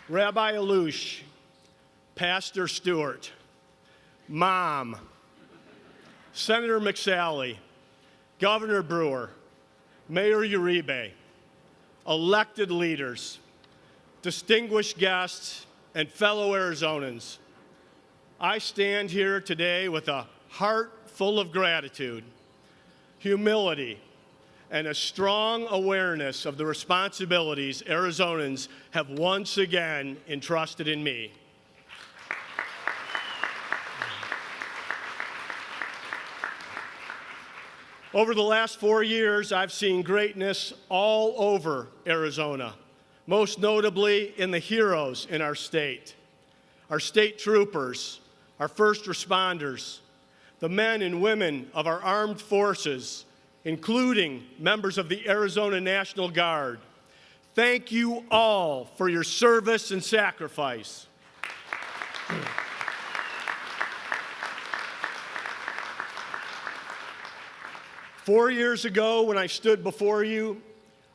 Rabbi Alush, Pastor Stewart, Mom, Senator McSally, Governor Brewer, Mayor Uribe, elected leaders, distinguished guests, and fellow Arizonans. I stand here today with a heart full of gratitude, humility, and a strong awareness of the responsibilities Arizonans have once again entrusted in me. Over the last 4 years, I've seen greatness all over Arizona, most notably in the heroes in our state troopers, our first responders, the men and women of our armed forces, including members of the Arizona National Guard. Thank you all for your service and sacrifice. Four years ago, when I stood before you,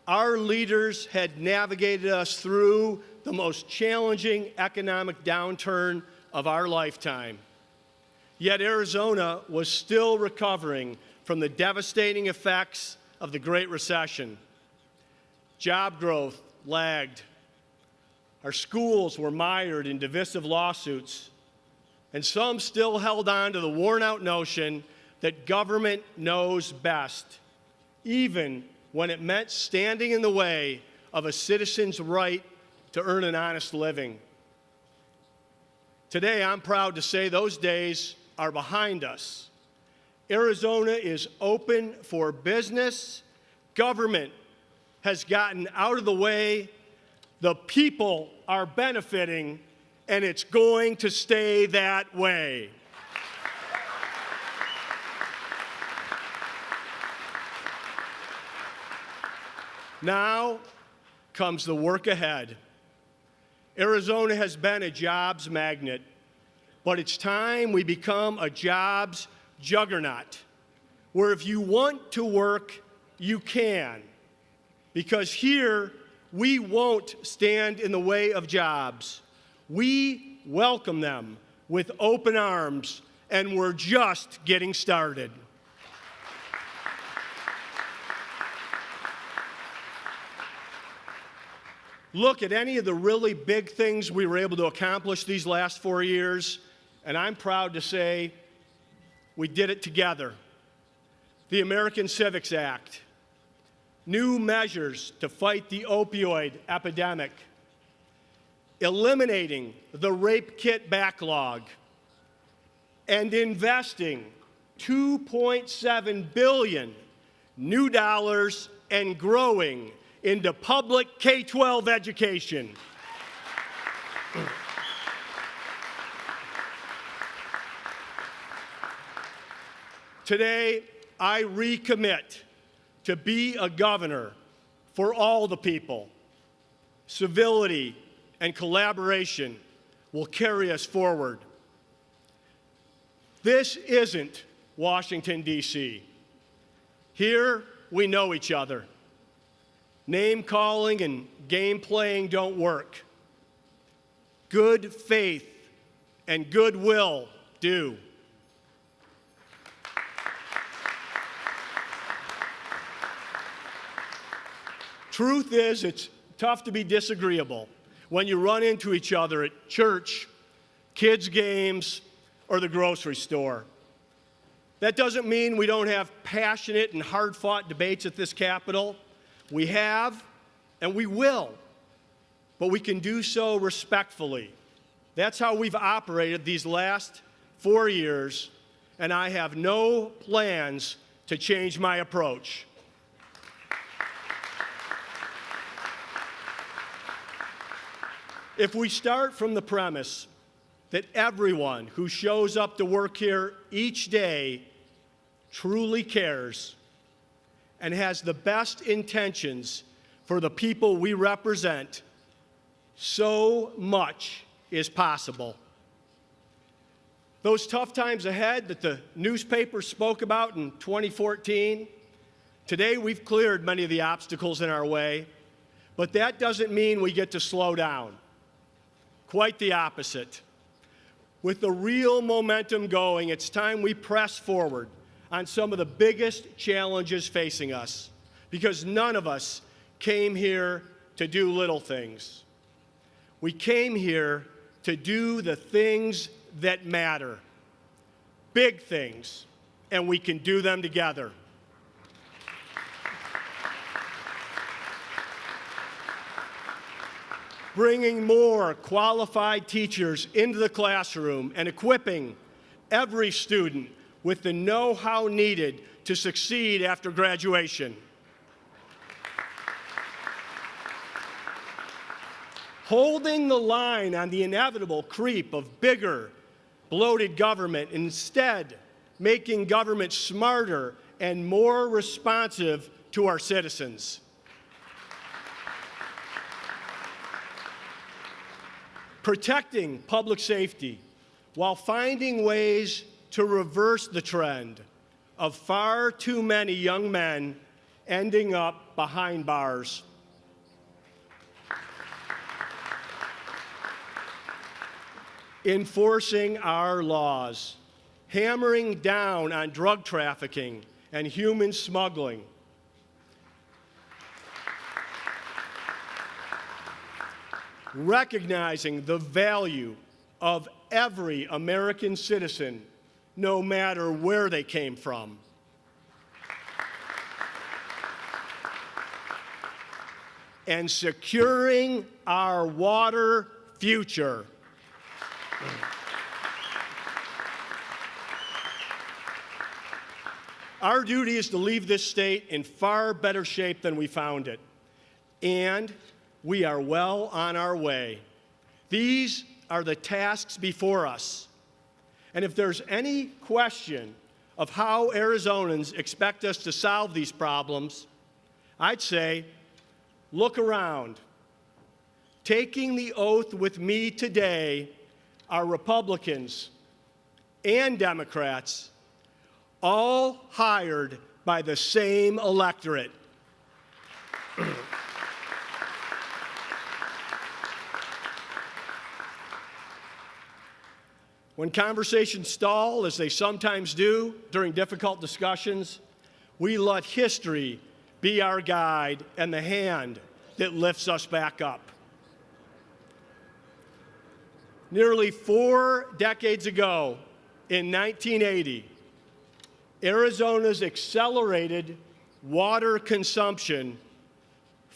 our leaders had navigated us through the most challenging economic downturn of our lifetime. Yet Arizona was still recovering from the devastating effects of the Great Recession. Job growth lagged. Our schools were mired in divisive lawsuits, and some still held on to the worn-out notion that government knows best, even when it meant standing in the way of a citizen's right to earn an honest living. Today, I'm proud to say those days are behind us. Arizona is open for business. Government has gotten out of the way. The people are benefiting, and it's going to stay that way. Now comes the work ahead. Arizona has been a jobs magnet, but it's time we become a jobs juggernaut, where if you want to work, you can. Because here, we won't stand in the way of jobs. We welcome them with open arms, and we're just getting started. Look at any of the really big things we were able to accomplish these last 4 years, and I'm proud to say we did it together. The American Civics Act, new measures to fight the opioid epidemic, eliminating the rape kit backlog, and investing $2.7 billion new dollars and growing into public K-12 education. Today, I recommit to be a governor for all the people. Civility and collaboration will carry us forward. This isn't Washington, D.C. Here, we know each other. Name-calling and game-playing don't work. Good faith and goodwill do. Truth is, it's tough to be disagreeable when you run into each other at church, kids' games, or the grocery store. That doesn't mean we don't have passionate and hard-fought debates at this Capitol. We have, and we will, but we can do so respectfully. That's how we've operated these last 4 years, and I have no plans to change my approach. If we start from the premise that everyone who shows up to work here each day truly cares and has the best intentions for the people we represent, so much is possible. Those tough times ahead that the newspaper spoke about in 2014, today we've cleared many of the obstacles in our way, but that doesn't mean we get to slow down. Quite the opposite. With the real momentum going, it's time we press forward on some of the biggest challenges facing us, because none of us came here to do little things. We came here to do the things that matter, big things, and we can do them together. Bringing more qualified teachers into the classroom and equipping every student with the know-how needed to succeed after graduation. Holding the line on the inevitable creep of bigger, bloated government, instead making government smarter and more responsive to our citizens. Protecting public safety while finding ways to reverse the trend of far too many young men ending up behind bars. Enforcing our laws, hammering down on drug trafficking and human smuggling. Recognizing the value of every American citizen, no matter where they came from. And securing our water future. Our duty is to leave this state in far better shape than we found it, and we are well on our way. These are the tasks before us, and if there's any question of how Arizonans expect us to solve these problems, I'd say, look around. Taking the oath with me today are Republicans and Democrats, all hired by the same electorate. When conversations stall, as they sometimes do during difficult discussions, we let history be our guide and the hand that lifts us back up. Nearly 4 decades ago, in 1980, Arizona's accelerated water consumption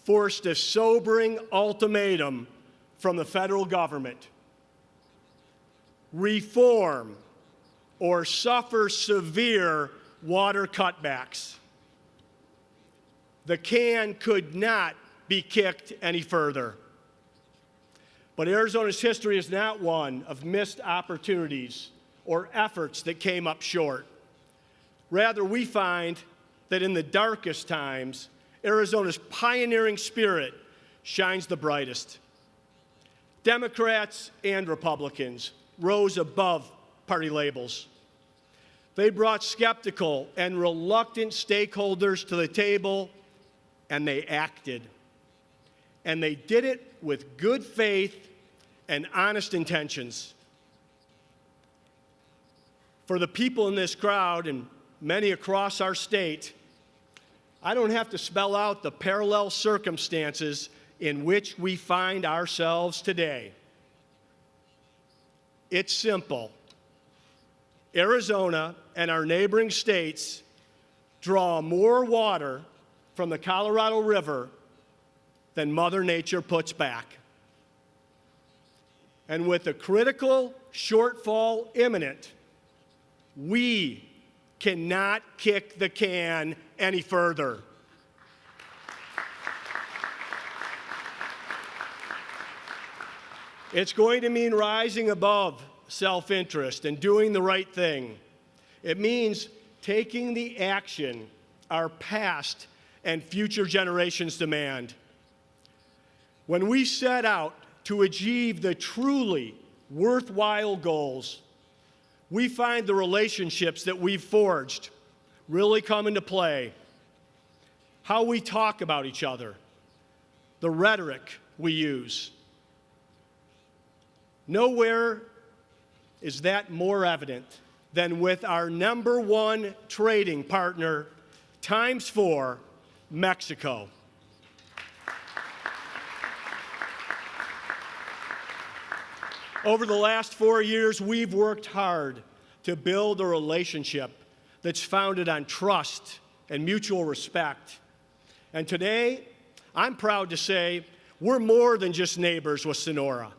forced a sobering ultimatum from the federal government. Reform or suffer severe water cutbacks. The can could not be kicked any further. But Arizona's history is not one of missed opportunities or efforts that came up short. Rather, we find that in the darkest times, Arizona's pioneering spirit shines the brightest. Democrats and Republicans rose above party labels. They brought skeptical and reluctant stakeholders to the table, and they acted. And they did it with good faith and honest intentions. For the people in this crowd and many across our state, I don't have to spell out the parallel circumstances in which we find ourselves today. It's simple. Arizona and our neighboring states draw more water from the Colorado River than Mother Nature puts back. And with a critical shortfall imminent, we cannot kick the can any further. It's going to mean rising above self-interest and doing the right thing. It means taking the action our past and future generations demand. When we set out to achieve the truly worthwhile goals, we find the relationships that we've forged really come into play. How we talk about each other, the rhetoric we use. Nowhere is that more evident than with our #1 trading partner, ×4, Mexico. Over the last 4 years, we've worked hard to build a relationship that's founded on trust and mutual respect. And today, I'm proud to say we're more than just neighbors with Sonora.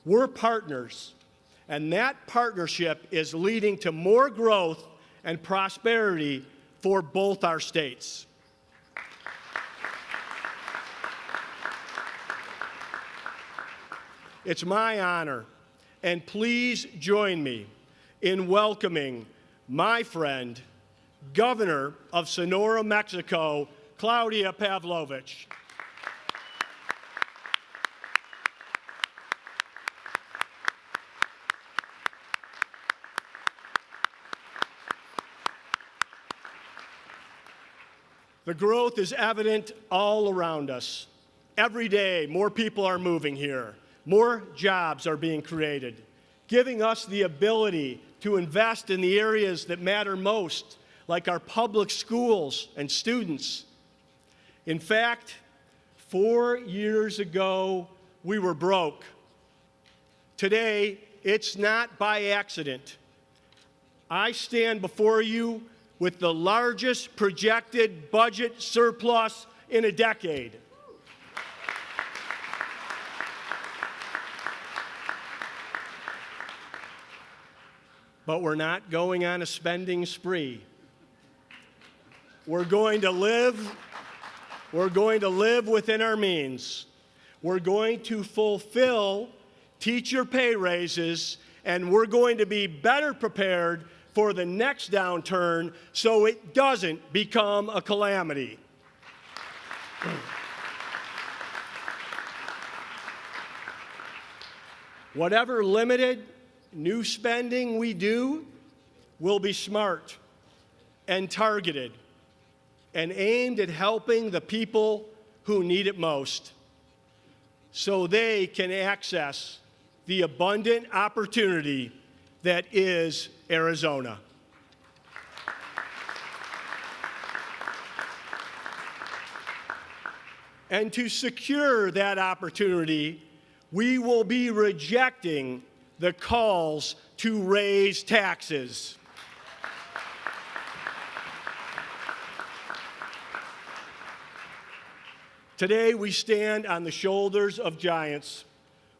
We're partners, and that partnership is leading to more growth and prosperity for both our states. It's my honor, and please join me in welcoming my friend, Governor of Sonora, Mexico, Claudia Pavlovich. The growth is evident all around us. Every day, more people are moving here. More jobs are being created, giving us the ability to invest in the areas that matter most, like our public schools and students. In fact, 4 years ago, we were broke. Today, it's not by accident. I stand before you with the largest projected budget surplus in a decade. But we're not going on a spending spree. We're going to live within our means. We're going to fulfill teacher pay raises, and we're going to be better prepared for the next downturn so it doesn't become a calamity. Whatever limited new spending we do will be smart and targeted and aimed at helping the people who need it most so they can access the abundant opportunity that is Arizona. And to secure that opportunity, we will be rejecting the calls to raise taxes. Today, we stand on the shoulders of giants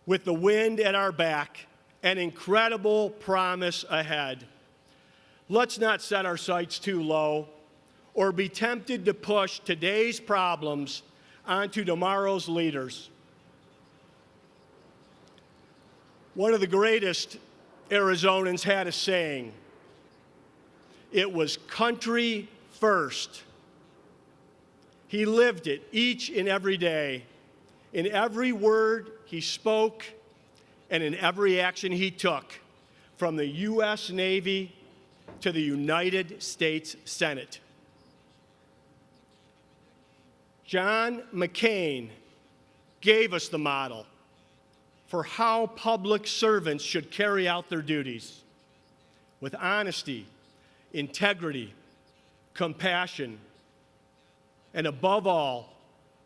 with the wind at our back and incredible promise ahead. Let's not set our sights too low or be tempted to push today's problems onto tomorrow's leaders. One of the greatest Arizonans had a saying. It was country first. He lived it each and every day, in every word he spoke and in every action he took, from the U.S. Navy to the United States Senate. John McCain gave us the model for how public servants should carry out their duties with honesty, integrity, compassion, and above all,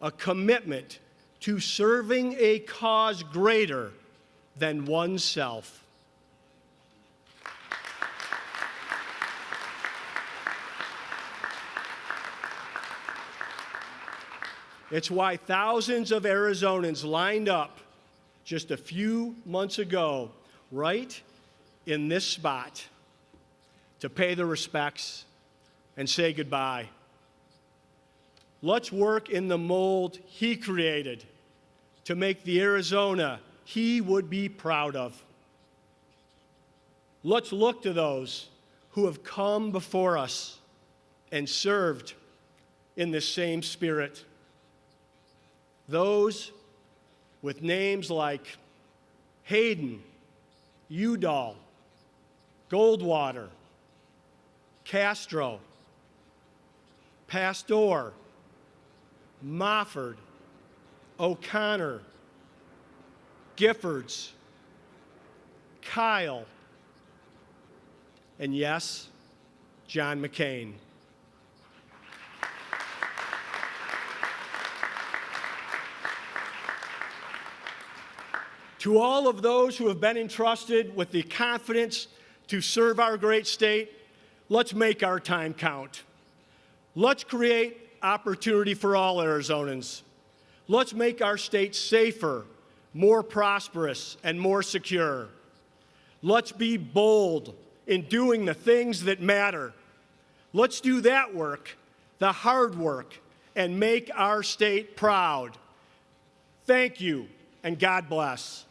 a commitment to serving a cause greater than oneself. It's why thousands of Arizonans lined up just a few months ago, right in this spot, to pay their respects and say goodbye. Let's work in the mold he created to make the Arizona he would be proud of. Let's look to those who have come before us and served in this same spirit. Those with names like Hayden, Udall, Goldwater, Castro, Pastor, Mofford, O'Connor, Giffords, Kyle, and yes, John McCain. To all of those who have been entrusted with the confidence to serve our great state, let's make our time count. Let's create opportunity for all Arizonans. Let's make our state safer, more prosperous, and more secure. Let's be bold in doing the things that matter. Let's do that work, the hard work, and make our state proud. Thank you, and God bless.